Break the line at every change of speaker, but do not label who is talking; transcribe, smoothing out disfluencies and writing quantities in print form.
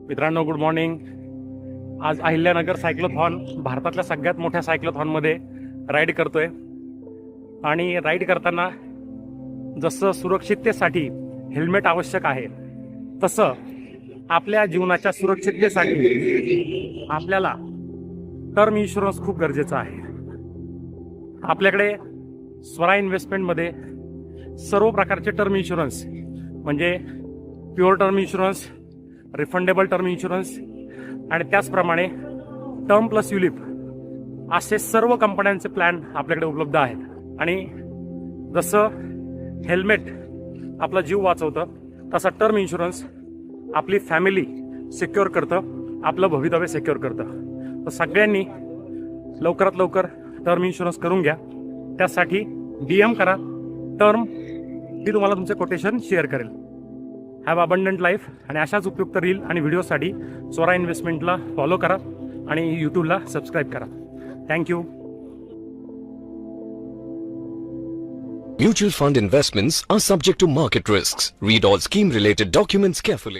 मित्रांनो, good morning. आज Ahilyanagar cyclothon भारतातल्या सगळ्यात मोठ्या सायक्लोथॉनमध्ये राईड करतोय. आणि राईड करताना जसं सुरक्षिततेसाठी हेल्मेट आवश्यक आहे, तसं आपल्या जीवनाच्या सुरक्षिततेसाठी आपल्याला टर्म इन्शुरन्स खूप गरजेचा आहे. आपल्याकडे स्वरा इन्व्हेस्टमेंटमध्ये सर्व प्रकारचे टर्म इन्शुरन्स म्हणजे pure term insurance, refundable term insurance आणि त्याचप्रमाणे टर्म प्लस युलिप असे सर्व कंपन्यांचे प्लॅन आपल्याकडे उपलब्ध आहेत. आणि जसं हेल्मेट आपला जीव वाचवतं, तसा टर्म इन्शुरन्स आपली फॅमिली सिक्युअर करतं, आपलं भवितव्य सिक्युअर करतं. तर सगळ्यांनी लवकरात लवकर टर्म इन्शुरन्स करून घ्या. त्यासाठी DM करा टर्म, मी तुम्हाला तुमचे कोटेशन शेअर करेल. Have abundant life. आणि अशाच उपयुक्त रील आणि व्हिडिओसाठी स्वरा इन्व्हेस्टमेंटला फॉलो करा आणि यूट्यूबला सबस्क्राईब करा. Thank you.
Mutual fund investments are subject to market risks. Read all scheme related documents carefully.